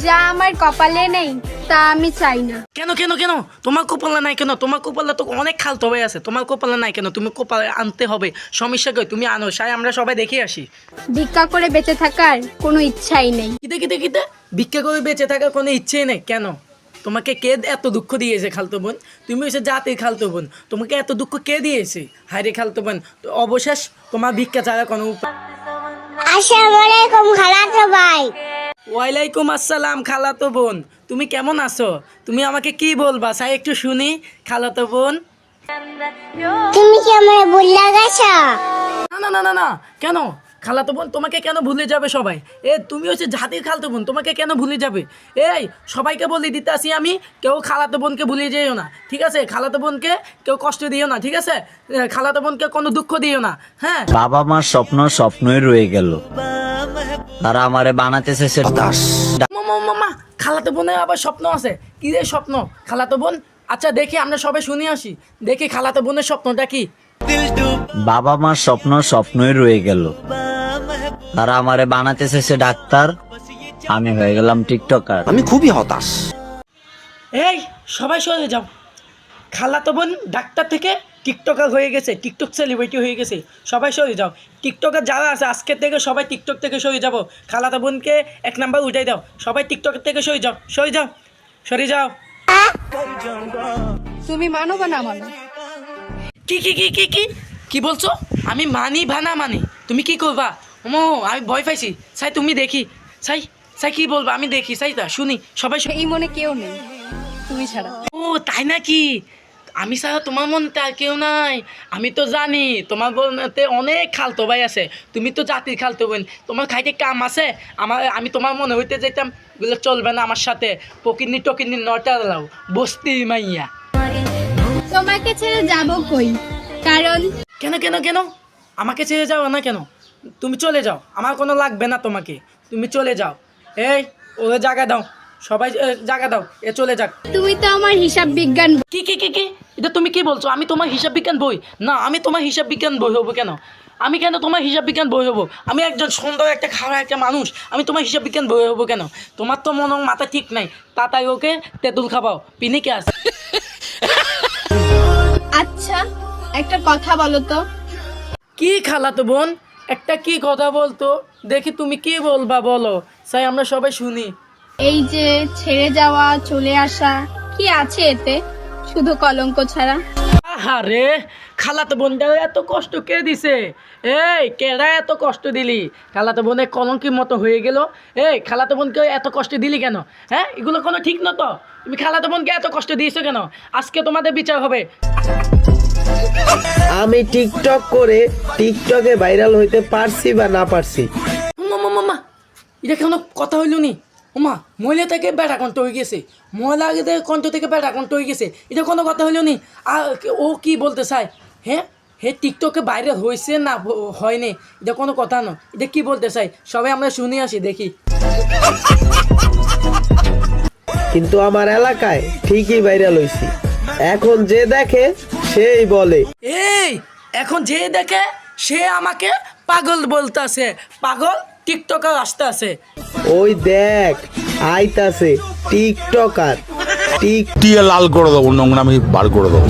যা আমার কপালে নেই তা আমি চাই না। কেন কেন কেন তোমার কপালে নাই কেন? তোমার কপালে তো অনেক খালতো ভাই আছে, তোমার কপালে নাই কেন? তুমি কপালে আনতে হবে, সমস্যা কই? তুমি আনো, সাই আমরা সবাই দেখে আসি। ভিক্ষা করে বেঁচে থাকার কোনো ইচ্ছাই নেই। কিতে ভিক্ষা করে বেঁচে থাকার কোনো ইচ্ছেই নেই কেন? তোমাকে কে এত দুঃখ দিয়েছে খালতো বোন? তুমি হচ্ছে জাতির খালতো বোন, তোমাকে এত দুঃখ কে দিয়েছে? হায়রে খালতো বোন, তো অবশেষ তোমার ভিক্ষা ছাড়া কোনো উপায়। আসসালামু আলাইকুম খালাতো ভাই। ওয়ালাইকুম আসসালাম খালাতো বোন, তুমি কেমন আছো? তুমি আমাকে কি বলবা সাই একটু শুনি খালাতো বোন। তুমি কি আমারে ভুলে গেছো? না না না না না, কেন খালাতো বোন তোমাকে কেন ভুলে যাবে সবাই? তুমি হচ্ছে জাতির খালাতো বোন, তোমাকে কেন ভুলে যাবে? সবাইকে বলে দিতে আসি আমি, কেউ খালাতো বোনকে ভুলে যেও না, ঠিক আছে? খালাতো বোনকে কেউ কষ্ট দিও না, ঠিক আছে? খালাতো বোনকে কোনো দুঃখ দিও না, হ্যাঁ? বাবা মার স্বপ্ন স্বপ্নই রয়ে গেল, তারা আমারে বানাতে চেয়েছে দাস। মামা খালাতো বোনের আবার স্বপ্ন আছে? কি রে স্বপ্ন খালাতো বোন? আচ্ছা দেখি আমরা সবাই শুনে আসি, দেখি খালাতো বোনের স্বপ্নটা কি। বাবা মার স্বপ্ন স্বপ্নই রয়ে গেল, তারা আমারে বানাতে চেয়েছে ডাক্তার, আমি হয়ে গেলাম টিকটকার। আমি খুবই হতাশ। সবাই সরে যাও, খালাতো বোন ডাক্তার থেকে টিকটকার হয়ে গেছে, টিকটক সেলিব্রিটি হয়ে গেছে। সবাই সরে যাও, টিকটকার যারা আছে আজকের থেকে সবাই টিকটক থেকে সরে যাবো। খালাতো বোনকে 1 নাম্বার উঠাই দাও, সবাই টিকটক থেকে সরে যাও, সরে যাও, সরে যাও। তুমি মানো বা না মানো, কি কি কি কি কি কি বলছো? আমি মানি বা না মানি, তুমি কি করবা? আমি ভয় পাইছি। সাই তুমি দেখি, সাই সাই কি বলবা আমি দেখি, সাই তা শুনি, সবাই এই মনে কেউ নেই তুমি ছাড়া। তাই নাকি? আমি ছাড়া তোমার মনে আর কেউ নাই? আমি তো জানি তোমার মনেতে অনেক খালতো ভাই আছে, তুমি তো জাতির খালতো বোন, তোমার খাইতে কাম আছে। আমি তোমার মনে হইতে যেতাম, এগুলো চলবে না আমার সাথে, পকিনি টকিনি নটা লাও বস্তি মাইয়া। তোমাকে ছেড়ে যাবো কই? কারণ কেন কেন কেন আমাকে ছেড়ে যাও না কেন? তুমি চলে যাও, আমার কোনো লাগবে না তোমাকে, তুমি চলে যাও। ওরে জায়গা দাও, সবাই জায়গা দাও, চলে যাক। তুমি তো আমার হিসাব বিজ্ঞান। কি কি কি কি এটা তুমি কি বলছো? আমি তোমার হিসাব বিজ্ঞান বই না, আমি তোমার হিসাব বিজ্ঞান বই হবো কেন? আমি কেন তোমার হিসাব বিজ্ঞান বই হবো? আমি একজন সুন্দর একটা খারাপ একটা মানুষ, আমি তোমার হিসাব বিজ্ঞান বই হবো কেন? তোমার তো মনে মাথা ঠিক নাই, তাই ওকে তেঁতুল খাবাও, পিনিকে আছে। আচ্ছা একটা কথা বলো তো। কি খালাতো বোন, একটা কি কথা বলতো? দেখি তুমি কি বলবা বলো, সাই আমরা সবাই শুনি। এই যে ছেড়ে যাওয়া চলে আসা, কি আছে এতে? শুধু কলঙ্ক ছাড়া। আহারে খালাতো বোনটা এত কষ্ট কে দিছে? কেডা এত কষ্ট দিলি? খালাতো বোনের কলঙ্কির মতো হয়ে গেল। খালাতো বোনকে এত কষ্ট দিলি কেন? এগুলো কোনো ঠিক না তো। তুমি খালাতো বোনকে এত কষ্ট দিয়েছো কেন? আজকে তোমাদের বিচার হবে। আমি টিকটক করে টিকটকে ভাইরাল হইতে পারছি বা না পারছি, মামা এটা কোনো কথা হইল নি? মহিলা থেকে বেটা কণ্ঠ হয়ে গেছে, মহিলাদের কণ্ঠ থেকে বেটা কণ্ঠ হয়ে গেছে, এটা কোনো কথা হইল নি? আর ও কি বলতে চায়? টিকটকে ভাইরাল হয়েছে না হয়নি, এটা কোনো কথা নয়। এটা কি বলতে চাই সবাই আমরা শুনে আসি দেখি। কিন্তু আমার এলাকায় ঠিকই ভাইরাল হইছি। এখন যে দেখে সেই বলে। এখন যে দেখে সে আমাকে পাগল বলতাছে, পাগল টিকটকার আসতে আছে। ওই দেখ আইতাছে টিকটকার, টিয়া লাল করে দেবো, নোংরামি বার করে দেবো।